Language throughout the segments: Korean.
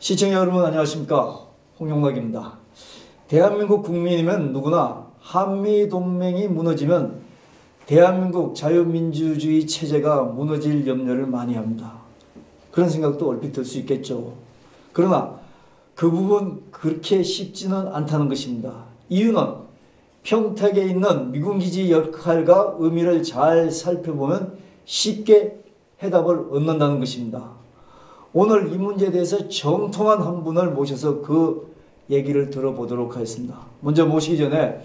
시청자 여러분 안녕하십니까, 홍용락입니다. 대한민국 국민이면 누구나 한미동맹이 무너지면 대한민국 자유민주주의 체제가 무너질 염려를 많이 합니다. 그런 생각도 얼핏 들 수 있겠죠. 그러나 그 부분 그렇게 쉽지는 않다는 것입니다. 이유는 평택에 있는 미군기지 역할과 의미를 잘 살펴보면 쉽게 해답을 얻는다는 것입니다. 오늘 이 문제에 대해서 정통한 한 분을 모셔서 그 얘기를 들어보도록 하겠습니다. 먼저 모시기 전에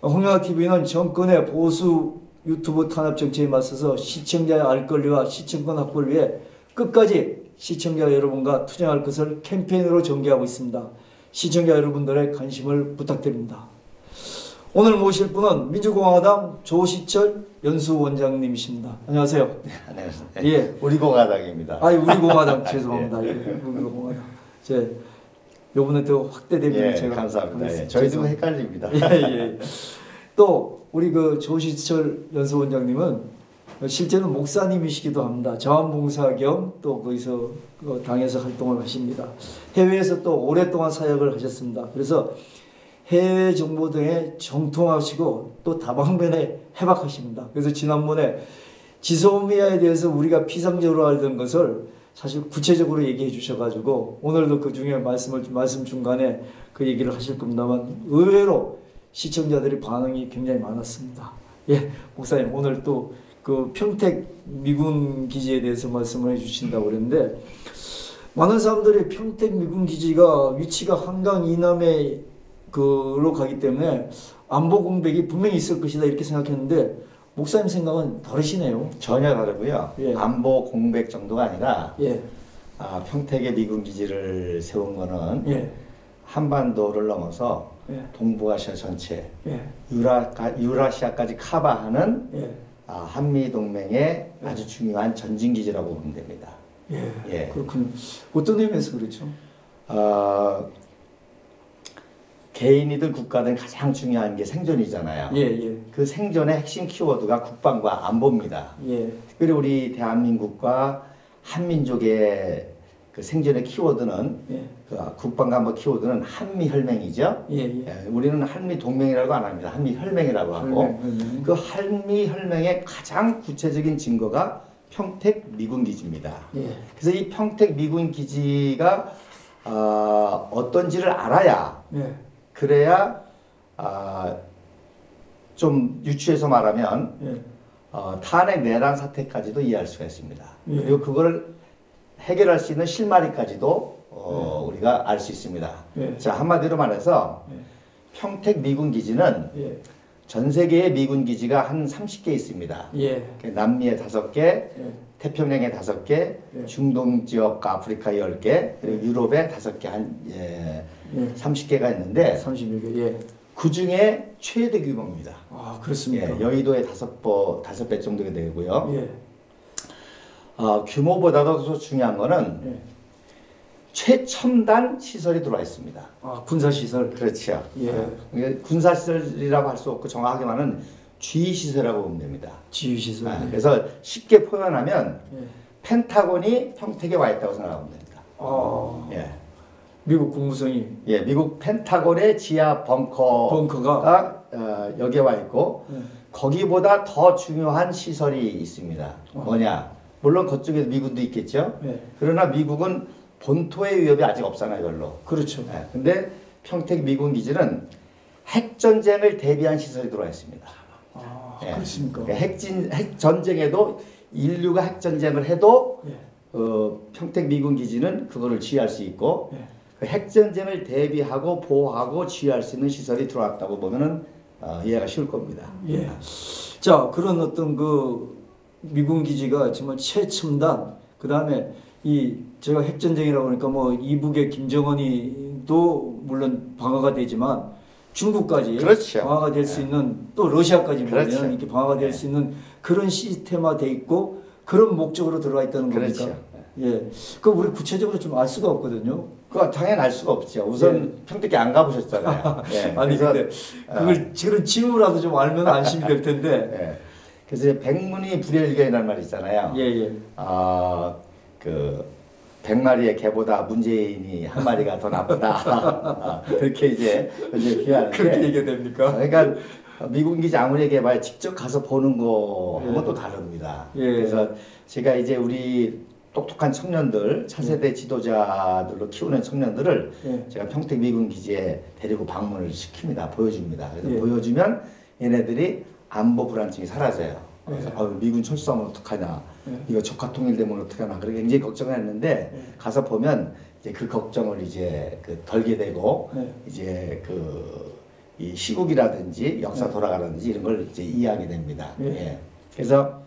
홍영학TV는 정권의 보수 유튜브 탄압 정책에 맞서서 시청자의 알 권리와 시청권 확보를 위해 끝까지 시청자 여러분과 투쟁할 것을 캠페인으로 전개하고 있습니다. 시청자 여러분들의 관심을 부탁드립니다. 오늘 모실 분은 민주공화당 조시철 연수원장님이십니다. 안녕하세요. 네, 안녕하세요. 예, 우리 공화당입니다. 우리 공화당 죄송합니다. 예, 우리 공화당. 제 요번에 더 확대되면 예, 제가 감사합니다. 예, 저희도 헷갈립니다. 예. 또 우리 그 조시철 연수원장님은 실제는 목사님이시기도 합니다. 자원봉사 겸 또 거기서 당에서 활동을 하십니다. 해외에서 또 오랫동안 사역을 하셨습니다. 그래서 해외 정보 등에 정통하시고 또 다방면에 해박하십니다. 그래서 지난번에 지소미아에 대해서 우리가 피상적으로 알던 것을 사실 구체적으로 얘기해 주셔가지고 오늘도 그 중에 말씀 중간에 그 얘기를 하실 겁니다만 의외로 시청자들이 반응이 굉장히 많았습니다. 예, 목사님 오늘 또 그 평택 미군 기지에 대해서 말씀을 해주신다고 그랬는데 많은 사람들이 평택 미군 기지가 위치가 한강 이남에 그로 가기 때문에 안보 공백이 분명히 있을 것이다 이렇게 생각했는데 목사님 생각은 다르시네요. 전혀 다르고요. 예. 안보 공백 정도가 아니라 예. 평택에 미군 기지를 세운 거는 예. 한반도를 넘어서 예. 동북아시아 전체, 예. 유라시아까지 커버하는 예. 한미 동맹의 아주 중요한 전진 기지라고 보면 됩니다. 예. 예. 그렇군요. 어떤 의미에서 그렇죠? 개인이든 국가든 가장 중요한 게 생존이잖아요. 예. 그 생존의 핵심 키워드가 국방과 안보입니다. 예. 특별히 우리 대한민국과 한민족의 그 생존의 키워드는 예. 그 국방과 안보 키워드는 한미혈맹이죠. 예. 우리는 한미동맹이라고 안 합니다. 한미혈맹이라고 하고 혈맹. 그 한미혈맹의 가장 구체적인 증거가 평택 미군기지입니다. 예. 그래서 이 평택 미군기지가 어떤지를 알아야 예. 그래야 좀 유추해서 말하면 예. 탄핵 내란 사태까지도 이해할 수가 있습니다. 예. 그리고 그걸 해결할 수 있는 실마리까지도 우리가 알 수 있습니다. 예. 자, 한마디로 말해서 예. 평택 미군 기지는 예. 전 세계의 미군 기지가 한 30개 있습니다. 예. 남미에 5개, 예. 태평양에 5개, 예. 중동 지역 아프리카 10개, 그리고 유럽에 5개 한 30개가 있는데 31개. 예. 그 중에 최대 규모입니다. 아, 그렇습니까? 예, 여의도의 5배 정도가 되고요. 예. 규모보다도 더 중요한 거는 예. 최첨단 시설이 들어와 있습니다. 아, 군사시설. 그렇죠. 예. 군사시설이라고 할 수 없고 정확하게 말하면 지휘시설이라고 보면 됩니다. 지휘시설. 그래서 쉽게 표현하면 예. 펜타곤이 평택에 와 있다고 생각하면 됩니다. 예. 미국 국무성이. 예, 미국 펜타곤의 지하 벙커가 여기에 와 있고 예. 거기보다 더 중요한 시설이 있습니다. 뭐냐? 물론 그쪽에 미군도 있겠죠. 예. 그러나 미국은 본토의 위협이 아직 없잖아요, 별로. 그렇죠. 예, 근데 평택 미군 기지는 핵 전쟁을 대비한 시설이 들어와 있습니다. 예. 그렇습니까? 핵 전쟁에도 인류가 핵 전쟁을 해도 예. 평택 미군 기지는 그거를 지휘할 수 있고 예. 그 핵 전쟁을 대비하고 보호하고 지휘할 수 있는 시설이 들어왔다고 보면은 이해가 쉬울 겁니다. 예. 자, 그런 어떤 그 미군 기지가 정말 최첨단. 그 다음에 제가 핵전쟁이라고 하니까 뭐 이북의 김정은이도 물론 방어가 되지만 중국까지 그렇죠. 방어가 될 수 있는 또 러시아까지 보면 그렇죠. 이렇게 방어가 될 수 있는 그런 시스템화 돼 있고 그런 목적으로 들어가 있다는 겁니까? 그렇죠. 예. 그 우리 구체적으로 좀 알 수가 없거든요. 그거 당연히 알 수가 없죠. 우선 평택에 안 가보셨잖아요. 예. 아니 근데 그걸 지금 지금이라도 좀 알면 안심이 될 텐데. 예. 그래서 백문이 불여일견이라는 말이 있잖아요. 예. 그 100마리의 개보다 문재인이 한 마리가 더 나쁘다. 그렇게 이제 비하하는데 그렇게 얘기가 됩니까? 그러니까 미군 기지 아무리 얘기해봐야 직접 가서 보는 거하고는 또 다릅니다. 예. 그래서 제가 이제 우리 똑똑한 청년들, 차세대 지도자들로 키우는 청년들을 예. 제가 평택 미군 기지에 데리고 방문을 시킵니다. 보여줍니다. 그래서 예. 보여주면 얘네들이 안보 불안증이 사라져요. 그래서 미군 철수하면 어떡하냐, 이거 적화 통일되면 어떡하나, 그렇게 굉장히 걱정을 했는데 가서 보면 이제 그 걱정을 이제 덜게 되고 이제 이 시국이라든지 역사 돌아가라든지 이런 걸 이제 이해하게 됩니다. 예. 그래서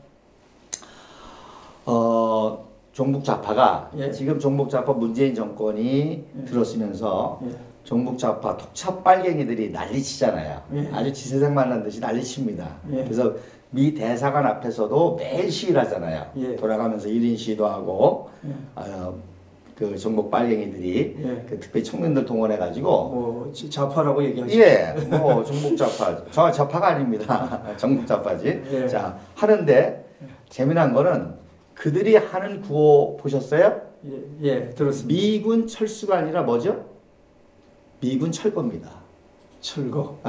종북 좌파가 지금 종북 좌파 문재인 정권이 들었으면서 종북 좌파 독차 빨갱이들이 난리치잖아요. 아주 지세상 만난 듯이 난리칩니다. 그래서 미 대사관 앞에서도 매일 시위를 하잖아요. 돌아가면서 1인 시위도 하고 그 종북 빨갱이들이 그 특별히 청년들 동원해가지고 좌파라고 얘기하시죠? 예, 뭐 종북 좌파, 저 좌파가 아닙니다. 종북 좌파지. 자 하는데 재미난 거는 그들이 하는 구호 보셨어요? 예, 들었습니다. 미군 철수가 아니라 뭐죠? 미군 철거입니다. 철거?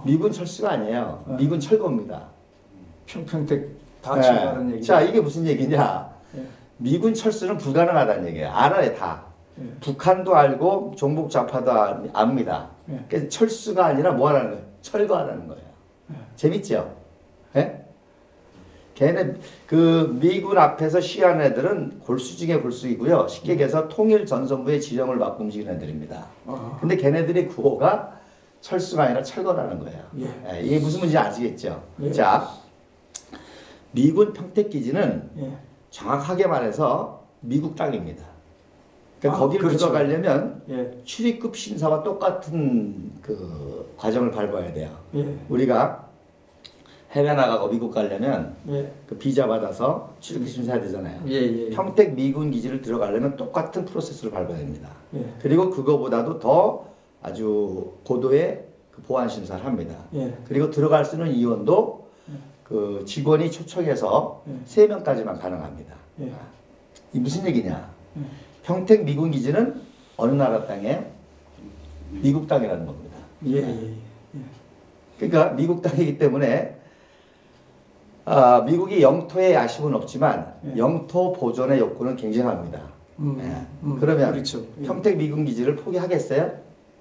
미군 철수가 아니에요. 미군 철거입니다. 평택 다 철거하는 얘기죠. 자, 이게 무슨 얘기냐? 미군 철수는 불가능하다는 얘기예요. 알아요, 다. 북한도 알고 종북 좌파도 압니다. 그래서 철수가 아니라 뭐 하라는 거예요? 철거하라는 거예요. 재밌죠? 예? 걔네 그 미군 앞에서 시위하는 애들은 골수 중에 골수이고요. 쉽게 얘기해서 통일전선부의 지령을 받고 움직이는 애들입니다. 근데 걔네들의 구호가 철수가 아니라 철거라는 거예요. 이게 무슨 문제인지 아시겠죠? 자, 미군 평택기지는 정확하게 말해서 미국 땅입니다. 그러니까 거기를 그렇죠. 들어가려면 출입국 심사와 똑같은 그 과정을 밟아야 돼요. 우리가 해외 나가고 미국 가려면 그 비자 받아서 출입국 심사해야 되잖아요. 평택 미군 기지를 들어가려면 똑같은 프로세스를 밟아야 됩니다. 그리고 그거보다도 더 아주 고도의 그 보안 심사를 합니다. 그리고 들어갈 수 있는 인원도 그 직원이 초청해서 3명까지만 가능합니다. 이 무슨 얘기냐? 평택 미군 기지는 어느 나라 땅에 미국 땅이라는 겁니다. 그러니까 미국 땅이기 때문에 미국이 영토에 아쉬움은 없지만 영토 보존의 욕구는 굉장합니다. 그러면 그렇죠. 평택 미군 기지를 포기하겠어요?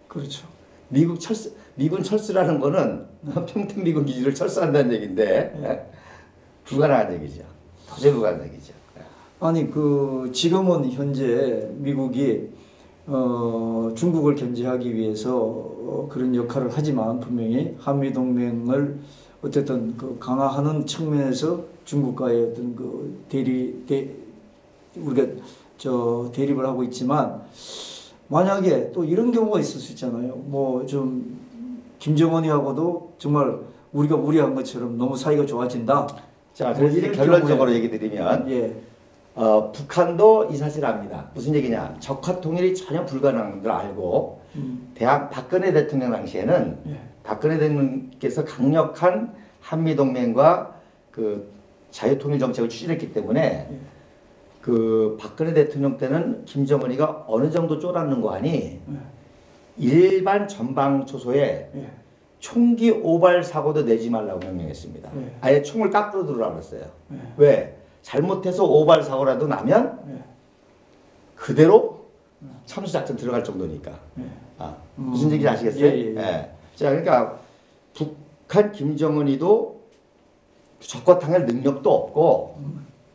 그렇죠. 미군 철수라는 거는 평택 미군 기지를 철수한다는 얘기인데 불가능한 얘기죠. 도저히 불가능한 얘기죠. 아니 지금은 현재 미국이 중국을 견제하기 위해서 그런 역할을 하지만 분명히 한미 동맹을 어쨌든 강화하는 측면에서 중국과의 어떤 우리가 대립을 하고 있지만 만약에 또 이런 경우가 있을 수 있잖아요. 뭐 좀 김정은이하고도 정말 우리가 우려한 것처럼 너무 사이가 좋아진다. 자, 그래서 이제 결론적으로 얘기 드리면 북한도 이 사실을 압니다. 무슨 얘기냐? 적화 통일이 전혀 불가능한 걸 알고 박근혜 대통령 당시에는 박근혜 대통령께서 강력한 한미동맹과 그 자유통일 정책을 추진했기 때문에 그 박근혜 대통령 때는 김정은이가 어느 정도 쫄았는 거 아니 일반 전방 초소에 총기 오발 사고도 내지 말라고 명령했습니다. 아예 총을 깎으러 들어오라고 그랬어요. 왜? 잘못해서 오발 사고라도 나면 그대로 참수작전 들어갈 정도니까. 무슨 얘기인지 아시겠어요? 자, 그러니까 북한 김정은이도 적화탕일 능력도 없고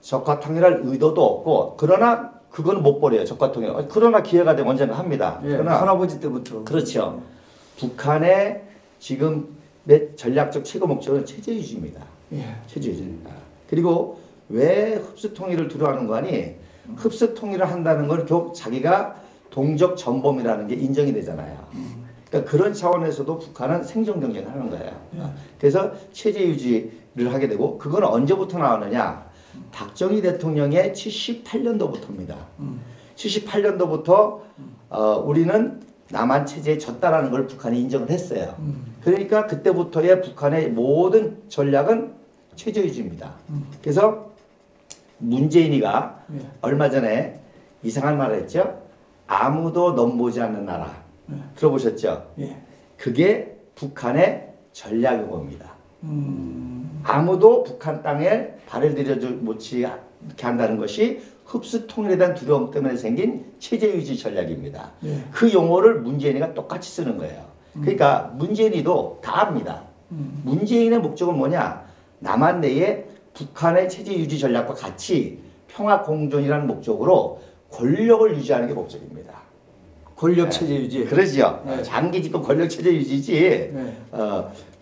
적화탕일할 의도도 없고 그러나 그거는 못 버려요. 적화통일. 그러나 기회가 되면 언젠가 합니다. 그러나 할아버지 때부터. 그렇죠. 북한의 지금 전략적 최고 목적은 체제 유지입니다. 체제 유지입니다. 그리고 왜 흡수 통일을 두려워하는 거 아니? 흡수 통일을 한다는 걸 결국 자기가 동적 전범이라는 게 인정이 되잖아요. 그러니까 그런 차원에서도 북한은 생존 경쟁을 하는 거예요. 그래서 체제 유지를 하게 되고 그건 언제부터 나오느냐? 박정희 대통령의 78년도부터입니다. 78년도부터 우리는 남한 체제에 졌다라는 걸 북한이 인정을 했어요. 그러니까 그때부터의 북한의 모든 전략은 체제 유지입니다. 그래서 문재인이가 얼마 전에 이상한 말을 했죠. 아무도 넘보지 않는 나라. 들어보셨죠? 예. 그게 북한의 전략 용어입니다. 아무도 북한 땅에 발을 들여주지 못하게 한다는 것이 흡수 통일에 대한 두려움 때문에 생긴 체제 유지 전략입니다. 예. 그 용어를 문재인이가 똑같이 쓰는 거예요. 그러니까 문재인이도 다 압니다. 문재인의 목적은 뭐냐? 남한 내에 북한의 체제 유지 전략과 같이 평화 공존이라는 목적으로 권력을 유지하는 게 목적입니다. 권력 체제 유지. 그러죠. 네. 장기 집권 권력 체제 유지지. 네.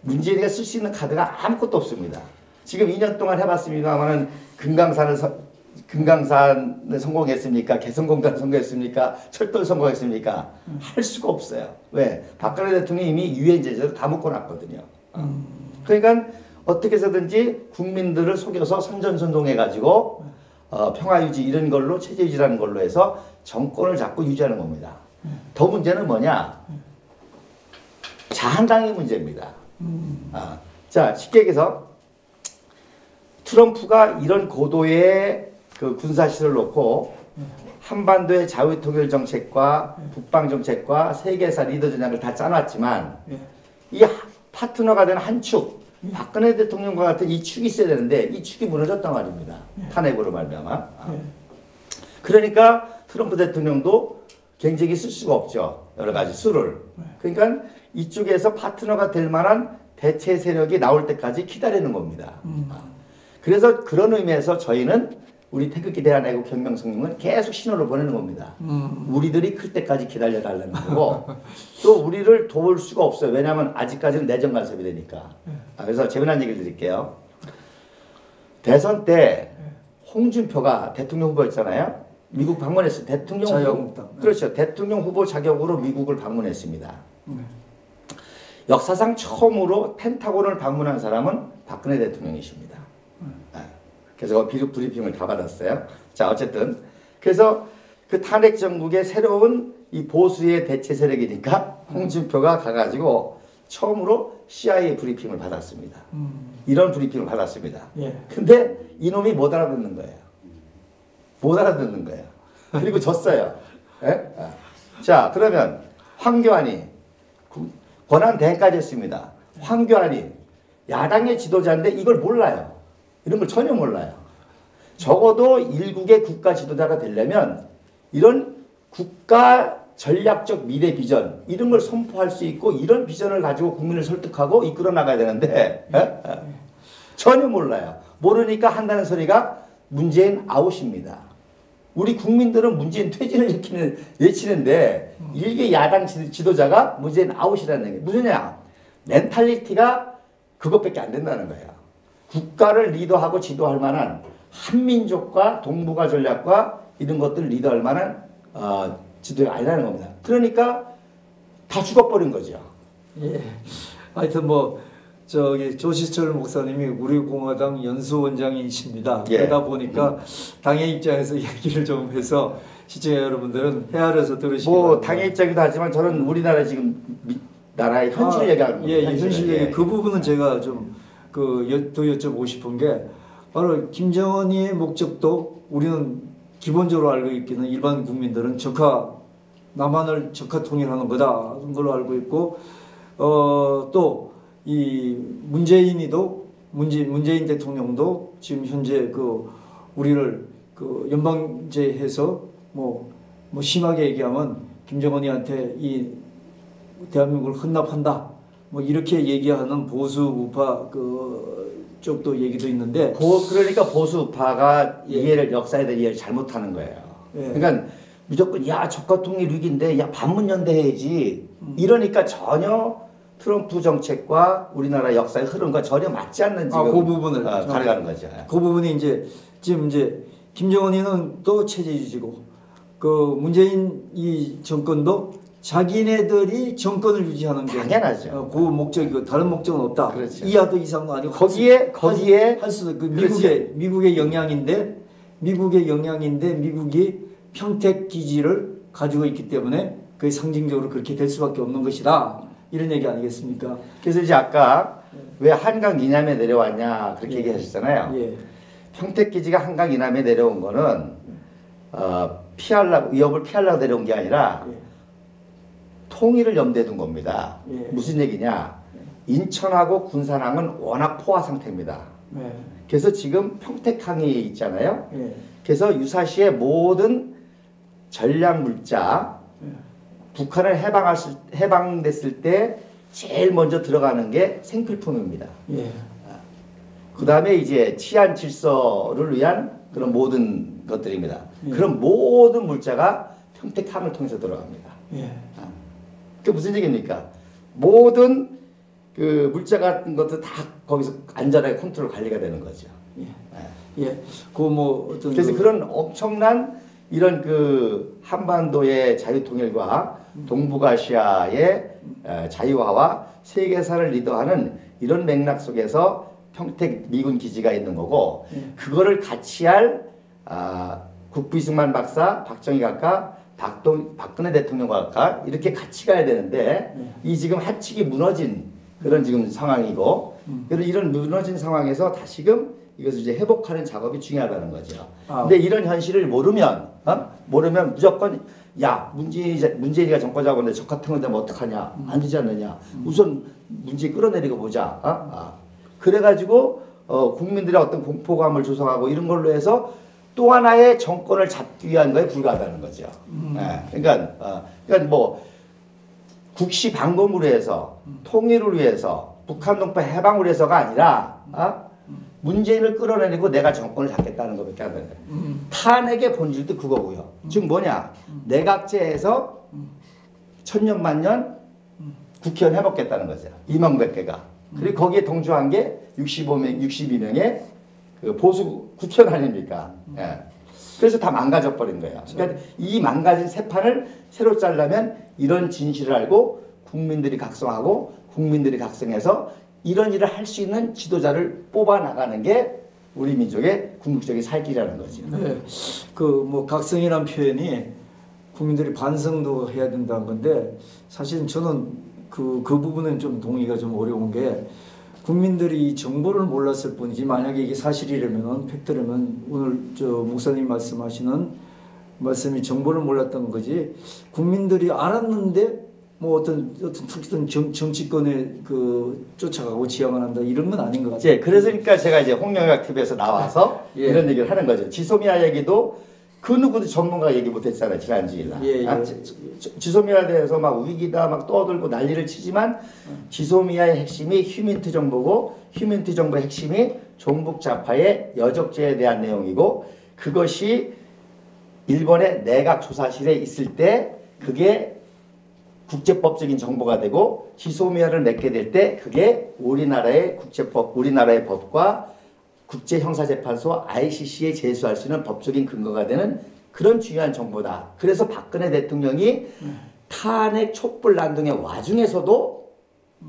문재인이가 쓸 수 있는 카드가 아무것도 없습니다. 지금 2년 동안 해봤습니다만은 금강산을 성공했습니까? 개성공단 성공했습니까? 철도를 성공했습니까? 할 수가 없어요. 왜? 박근혜 대통령이 이미 유엔 제재를 다 묶어놨거든요. 그러니까 어떻게 해서든지 국민들을 속여서 선전선동해가지고 평화 유지 이런 걸로 체제 유지라는 걸로 해서 정권을 잡고 유지하는 겁니다. 더 문제는 뭐냐? 자한당의 문제입니다. 자, 쉽게 얘기해서 트럼프가 이런 고도의 그 군사시설을 놓고 한반도의 자유통일 정책과 북방 정책과 세계사 리더 전략을 다 짜놨지만 이 파트너가 되는 한 축, 박근혜 대통령과 같은 이 축이 있어야 되는데 이 축이 무너졌단 말입니다. 탄핵으로 말미암아. 그러니까 트럼프 대통령도 경쟁이 쓸 수가 없죠. 여러 가지 수를. 그러니까 이쪽에서 파트너가 될 만한 대체 세력이 나올 때까지 기다리는 겁니다. 그래서 그런 의미에서 저희는 우리 태극기 대한애국혁명성님은 계속 신호를 보내는 겁니다. 우리들이 클 때까지 기다려달라는 거고 또 우리를 도울 수가 없어요. 왜냐하면 아직까지는 내정 간섭이 되니까. 그래서 재미난 얘기를 드릴게요. 대선 때 홍준표가 대통령 후보였잖아요. 미국 방문했어요. 대통령 자유한국당. 후보, 그렇죠. 대통령 후보 자격으로 미국을 방문했습니다. 역사상 처음으로 펜타곤을 방문한 사람은 박근혜 대통령이십니다. 그래서 브리핑을 다 받았어요. 자, 어쨌든 그래서 그 탄핵 정국의 새로운 이 보수의 대체 세력이니까 홍준표가 가가지고 처음으로 CIA 브리핑을 받았습니다. 이런 브리핑을 받았습니다. 예. 근데 이놈이 못 알아듣는 거예요. 못 알아듣는 거예요. 그리고 졌어요. 예? 자, 그러면 황교안이 권한 대행까지 했습니다. 황교안이 야당의 지도자인데 이걸 몰라요. 이런 걸 전혀 몰라요. 적어도 일국의 국가 지도자가 되려면 이런 국가 전략적 미래 비전 이런 걸 선포할 수 있고 이런 비전을 가지고 국민을 설득하고 이끌어 나가야 되는데 전혀 몰라요. 모르니까 한다는 소리가 문재인 아웃입니다. 우리 국민들은 문재인 퇴진을 외치는데 일개 야당 지도자가 문재인 아웃이라는 얘기. 무슨냐? 멘탈리티가 그것밖에 안 된다는 거예요. 국가를 리더하고 지도할 만한 한민족과 동북아 전략과 이런 것들을 리더할 만한 지도가 아니라는 겁니다. 그러니까 다 죽어버린 거죠. 예. 하여튼 뭐 저기 조시철 목사님이 우리 공화당 연수원장이십니다. 예. 그러다 보니까 당의 입장에서 얘기를 좀 해서 시청자 여러분들은 헤아려서 들으시기 뭐 바랍니다. 당의 입장이기도 하지만 저는 우리나라 지금 나라의 현실 얘기하는 겁니다. 예, 현실 얘기. 예. 그 부분은 제가 좀 더 여쭤보고 싶은 게 바로 김정은이의 목적도 우리는 기본적으로 알고 있기는 일반 국민들은 남한을 적화 통일하는 거다 그런 걸로 알고 있고 또 이 문재인 대통령도 지금 현재 그 우리를 그 연방제해서 뭐 심하게 얘기하면 김정은이한테 이 대한민국을 헌납한다 뭐 이렇게 얘기하는 보수 우파 그 쪽도 얘기도 있는데 그러니까 보수 우파가 예. 이해를 역사에 대한 이해를 잘못하는 거예요. 예. 그러니까 무조건 야 적화통일 위기인데 야 반문연대 해야지 이러니까 전혀 트럼프 정책과 우리나라 역사의 흐름과 전혀 맞지 않는 지금 그 부분을 가려가는 거죠. 그 부분이 지금 김정은이는 또 체제 유지고 그 문재인 이 정권도 자기네들이 정권을 유지하는 게 당연하죠. 그 목적이고 다른 목적은 없다. 그렇죠. 이하도 이상도 아니고 거기에 할 수도 그 그렇지. 미국의 영향인데 미국이 평택 기지를 가지고 있기 때문에 그게 상징적으로 그렇게 될 수밖에 없는 것이다. 이런 얘기 아니겠습니까? 그래서 이제 아까 왜 한강 이남에 내려왔냐 그렇게 예. 얘기하셨잖아요. 예. 평택 기지가 한강 이남에 내려온 거는 피하려고 위협을 피하려고 내려온 게 아니라 예. 통일을 염두에 둔 겁니다. 예. 무슨 얘기냐? 인천하고 군산항은 워낙 포화 상태입니다. 예. 그래서 지금 평택항이 있잖아요. 예. 그래서 유사시의 모든 전략 물자 예. 북한을 해방됐을 때 제일 먼저 들어가는 게 생필품입니다. 예. 그 다음에 이제 치안 질서를 위한 그런 모든 것들입니다. 예. 그런 모든 물자가 평택항을 통해서 들어갑니다. 예. 그 무슨 얘기입니까? 모든 그 물자 같은 것도 다 거기서 안전하게 컨트롤 관리가 되는 거죠. 예. 예. 그 뭐 어떤 그래서 그런 엄청난 이런 그 한반도의 자유통일과 동북아시아의 자유화와 세계사를 리더하는 이런 맥락 속에서 평택 미군 기지가 있는 거고 그거를 같이 할 국부이승만 박사, 박정희 각하, 박근혜 대통령 각하 이렇게 같이 가야 되는데 이 지금 하측이 무너진 그런 지금 상황이고 이런 무너진 상황에서 다시금 이것을 이제 회복하는 작업이 중요하다는 거죠. 근데 이런 현실을 모르면 무조건 야 문재인이가 정권 잡았는데 저 같은 건 되면 어떡하냐 안 되지 않느냐 우선 문재인 끌어내리고 보자. 그래가지고 국민들의 어떤 공포감을 조성하고 이런 걸로 해서 또 하나의 정권을 잡기 위한 거에 불과하다는 거죠. 그러니까 뭐 국시 방공으로 해서 통일을 위해서 북한 동포 해방을 위해서가 아니라 문재인을 끌어내리고 내가 정권을 잡겠다는 것밖에 안 되는 거예요. 탄핵의 본질도 그거고요. 즉 뭐냐 내각제에서 천년만년 국회의원 해먹겠다는 거죠. 2만100개가. 그리고 거기에 동조한 게 62명의 그 보수 국회의원 아닙니까? 예. 그래서 다 망가져 버린 거예요. 그러니까 이 망가진 새 판을 새로 짜려면 이런 진실을 알고 국민들이 각성하고 국민들이 각성해서 이런 일을 할 수 있는 지도자를 뽑아 나가는 게 우리 민족의 궁극적인 살 길이라는 거죠. 네. 그 뭐 각성이라는 표현이 국민들이 반성도 해야 된다는 건데 사실 저는 그 부분은 좀 동의가 좀 어려운 게 국민들이 정보를 몰랐을 뿐이지 만약에 이게 사실이라면 팩트라면 오늘 저 목사님 말씀하시는 말씀이 정보를 몰랐던 거지 국민들이 알았는데 뭐 어떤 특정 정치권에 그 쫓아가고 지향을 한다 이런 건 아닌 것 같아요. 예, 그러니까 제가 이제 홍영학 TV에서 나와서 예. 이런 얘기를 하는 거죠. 지소미아 얘기도 그 누구도 전문가가 얘기 못했잖아요 지난주일날. 예, 예. 지소미아에 대해서 막 위기다 막 떠들고 난리를 치지만 지소미아의 핵심이 휴민트 정보고 휴민트 정보의 핵심이 종북 좌파의 여적죄에 대한 내용이고 그것이 일본의 내각 조사실에 있을 때 그게 국제법적인 정보가 되고 지소미아를 맺게 될 때 그게 우리나라의 국제법, 우리나라의 법과 국제형사재판소 ICC에 제소할 수 있는 법적인 근거가 되는 그런 중요한 정보다. 그래서 박근혜 대통령이 탄핵 촛불 난동의 와중에서도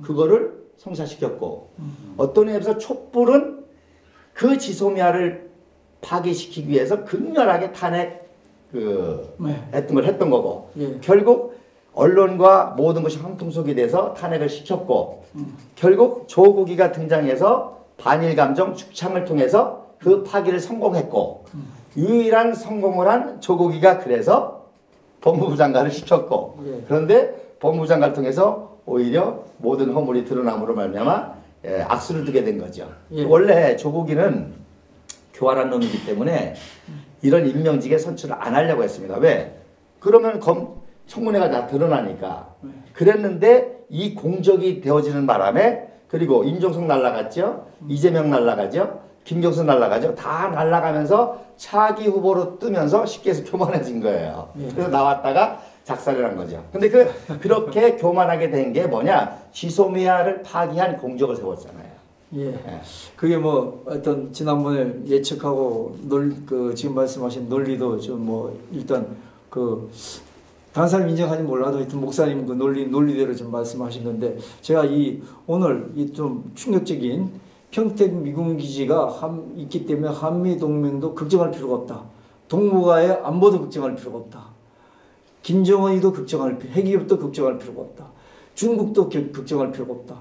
그거를 성사시켰고 어떤 의미에서 촛불은 그 지소미아를 파기시키기 위해서 극렬하게 탄핵 했던 거고 결국 언론과 모든 것이 형통속이 돼서 탄핵을 시켰고 결국 조국이가 등장해서 반일 감정 축창을 통해서 그 파기를 성공했고 유일한 성공을 한 조국이가 그래서 법무부 장관을 시켰고 그런데 법무부 장관을 통해서 오히려 모든 허물이 드러남으로 말미암아 악수를 두게 된 거죠. 원래 조국이는 교활한 놈이기 때문에 이런 임명직에 선출을 안 하려고 했습니다. 왜? 그러면 청문회가 다 드러나니까. 그랬는데 이 공적이 되어지는 바람에 그리고 임종석 날라갔죠. 이재명 날라가죠. 김경수 날라가죠. 다 날라가면서 차기 후보로 뜨면서 쉽게 해서 교만해진 거예요. 그래서 나왔다가 작살을 한 거죠. 근데 그렇게 교만하게 된 게 뭐냐? 지소미아를 파기한 공적을 세웠잖아요. 예. 그게 뭐 어떤 지난번에 예측하고 지금 말씀하신 논리도 좀 뭐 일단 단사님 인정하지 몰라도 하여튼 목사님 그 논리대로 좀 말씀하신 건데 제가 오늘 이 좀 충격적인 평택 미군 기지가 있기 때문에 한미 동맹도 걱정할 필요가 없다. 동북아의 안보도 걱정할 필요가 없다. 김정은이도 핵기업도 걱정할 필요가 없다. 중국도 걱정할 필요가 없다.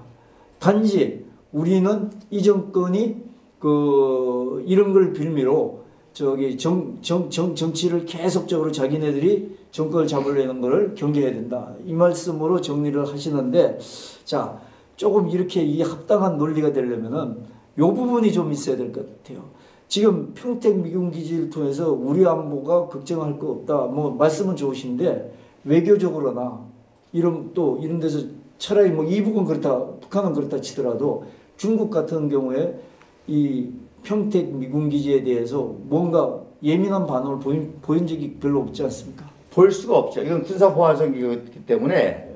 단지 우리는 이 정권이 이런 걸 빌미로 저기 정치를 계속적으로 자기네들이 정권을 잡으려는 것을 경계해야 된다. 이 말씀으로 정리를 하시는데, 자, 조금 이렇게 이 합당한 논리가 되려면은 요 부분이 좀 있어야 될 것 같아요. 지금 평택 미군 기지를 통해서 우리 안보가 걱정할 거 없다. 뭐 말씀은 좋으신데 외교적으로나 이런 데서 차라리 뭐 이북은 그렇다, 북한은 그렇다 치더라도 중국 같은 경우에 이 평택 미군 기지에 대해서 뭔가 예민한 반응을 보인 적이 별로 없지 않습니까? 볼 수가 없죠. 이건 군사 보안성이기 때문에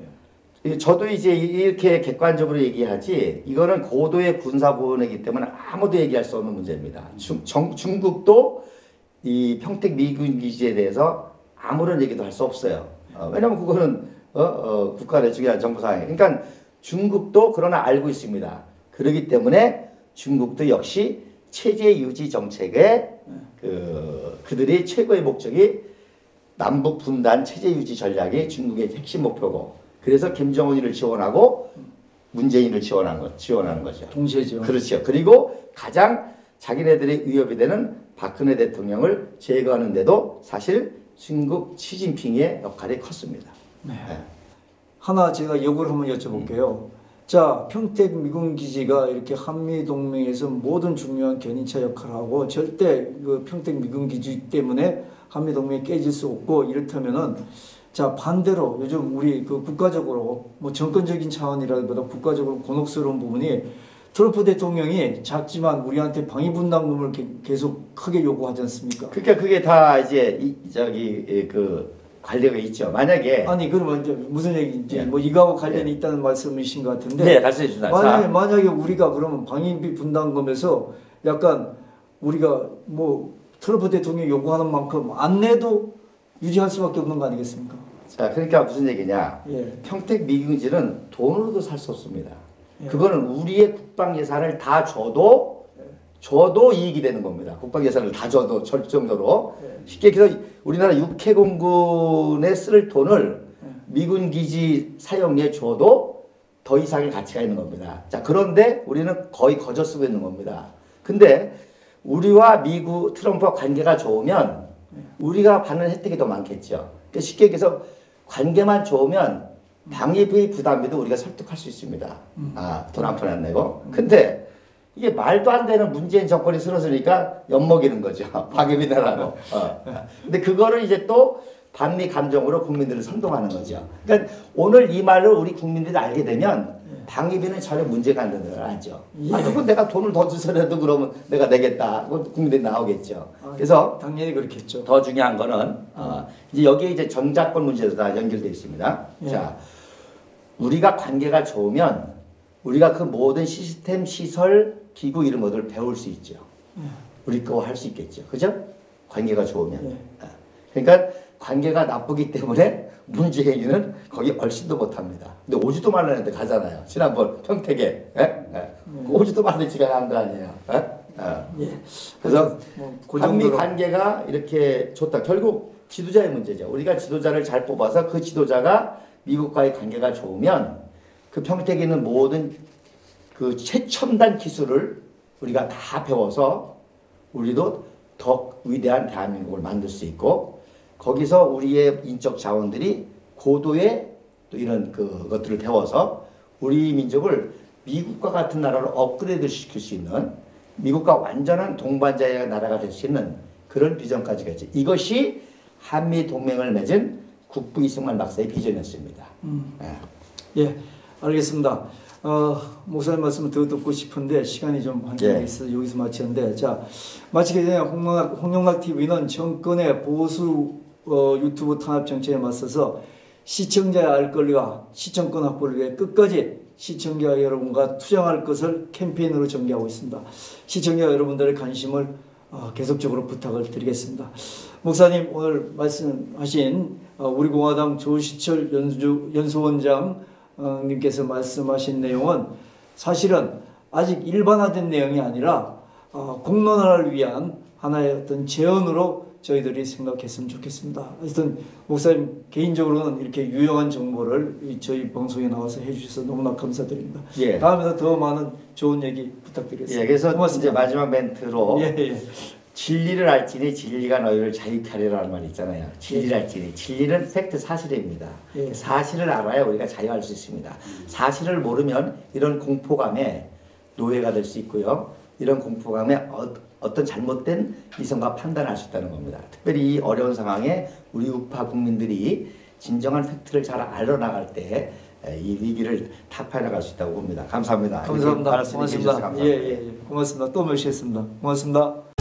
저도 이제 이렇게 객관적으로 얘기하지, 이거는 고도의 군사 보안이기 때문에 아무도 얘기할 수 없는 문제입니다. 중국도 이 평택 미군 기지에 대해서 아무런 얘기도 할 수 없어요. 왜냐면 그거는 국가 내 중요한 정부 상황이에요. 그러니까 중국도 그러나 알고 있습니다. 그렇기 때문에 중국도 역시 체제 유지 정책에 그들의 최고의 목적이 남북 분단 체제 유지 전략이 중국의 핵심 목표고, 그래서 김정은이를 지원하고 문재인을 지원하는 거죠. 동시에 지원. 그렇죠. 그리고 가장 자기네들의 위협이 되는 박근혜 대통령을 제거하는데도 사실 중국 시진핑의 역할이 컸습니다. 네. 하나 제가 역을 한번 여쭤볼게요. 자, 평택 미군 기지가 이렇게 한미 동맹에서 모든 중요한 견인차 역할을 하고 절대 그 평택 미군 기지 때문에 한미 동맹이 깨질 수 없고, 이렇다면은 자, 반대로 요즘 우리 그 국가적으로 뭐 정권적인 차원이라기보다 국가적으로 곤혹스러운 부분이 트럼프 대통령이 작지만 우리한테 방위분담금을 계속 크게 요구하지 않습니까? 그러니까 그게 다 이제 그 관계가 있죠. 만약에 아니 그러면 이제 무슨 얘기인지 네. 뭐 이거하고 관련이 네. 있다는 말씀이신 것 같은데. 네, 말씀해 주시다. 만약에 우리가 그러면 방위비 분담금에서 약간 우리가 뭐 트럼프 대통령이 요구하는 만큼 안 내도 유지할 수밖에 없는 거 아니겠습니까? 자, 그러니까 무슨 얘기냐? 예. 평택 미군지는 돈으로도 살 수 없습니다. 예. 그거는 우리의 국방 예산을 다 줘도 이익이 되는 겁니다. 국방 예산을 다 줘도 절 정도로. 예. 쉽게 얘기해서 우리나라 육해공군에 쓸 돈을 미군 기지 사용에 줘도 더 이상의 가치가 있는 겁니다. 자, 그런데 우리는 거의 거저 쓰고 있는 겁니다. 근데 우리와 미국 트럼프와 관계가 좋으면 우리가 받는 혜택이 더 많겠죠. 그러니까 쉽게 얘기해서 관계만 좋으면 방위비 부담비도 우리가 설득할 수 있습니다. 돈 한 푼 안 내고. 근데 이게 말도 안 되는 문재인 정권이 들어서니까 엿먹이는 거죠. 방위비 내라고. 근데 그거를 이제 또 반미 감정으로 국민들을 선동하는 거죠. 그러니까 오늘 이 말을 우리 국민들이 알게 되면 방위비는 전혀 문제가 안 되는 걸 알죠. 예. 아니, 그건 내가 돈을 더 주서라도 그러면 내가 내겠다. 그건 국민들이 나오겠죠. 그래서 당연히 그렇겠죠. 더 중요한 거는 이제 여기에 이제 정자권 문제도 다 연결되어 있습니다. 예. 자, 우리가 관계가 좋으면 우리가 그 모든 시스템, 시설, 기구 이런 것들을 배울 수 있죠. 우리 거 할 수 있겠죠. 그죠? 관계가 좋으면. 예. 그러니까 관계가 나쁘기 때문에 문재인은 거기 얼씬도 못합니다. 근데 오지도 말라는데 가잖아요. 지난번 평택에. 오지도 말라는 지가 간 거 아니에요. 예. 그래서 그 한미 정도로. 관계가 이렇게 좋다. 결국 지도자의 문제죠. 우리가 지도자를 잘 뽑아서 그 지도자가 미국과의 관계가 좋으면 그 평택에 있는 모든 그 최첨단 기술을 우리가 다 배워서 우리도 더 위대한 대한민국을 만들 수 있고, 거기서 우리의 인적 자원들이 고도의 또 이런 그것들을 배워서 우리 민족을 미국과 같은 나라로 업그레이드 시킬 수 있는, 미국과 완전한 동반자의 나라가 될 수 있는 그런 비전까지 겠지. 이것이 한미 동맹을 맺은 국부 이승만 박사의 비전이었습니다. 예, 알겠습니다. 목사님 말씀을 더 듣고 싶은데 시간이 좀 한정이 있어서 여기서 마치는데, 자, 마치기 전에 홍영락 TV는 정권의 보수 유튜브 탄압 정책에 맞서서 시청자의 알 권리와 시청권 확보를 위해 끝까지 시청자 여러분과 투쟁할 것을 캠페인으로 전개하고 있습니다. 시청자 여러분들의 관심을 계속적으로 부탁을 드리겠습니다. 목사님 오늘 말씀하신 우리 공화당 조시철 연수원장님께서 말씀하신 내용은 사실은 아직 일반화된 내용이 아니라 공론화를 위한 하나의 어떤 제언으로 저희들이 생각했으면 좋겠습니다. 하여튼 목사님 개인적으로는 이렇게 유용한 정보를 저희 방송에 나와서 해주셔서 너무나 감사드립니다. 예. 다음에도 더 많은 좋은 얘기 부탁드리겠습니다. 예, 그래서 고맙습니다. 이제 마지막 멘트로 예. 진리를 알지니 진리가 너희를 자유케 하리라는 말이 있잖아요. 진리를 알지니. 진리는 팩트 사실입니다. 예. 사실을 알아야 우리가 자유할 수 있습니다. 사실을 모르면 이런 공포감에 노예가 될 수 있고요. 이런 공포감에 어떤 잘못된 이성과 판단할 수 있다는 겁니다. 특별히 이 어려운 상황에 우리 우파 국민들이 진정한 팩트를 잘 알아나갈 때 이 위기를 타파해 나갈 수 있다고 봅니다. 감사합니다. 감사합니다. 말씀해 주셔서 고맙습니다. 감사합니다. 고맙습니다. 또 모시겠습니다. 고맙습니다.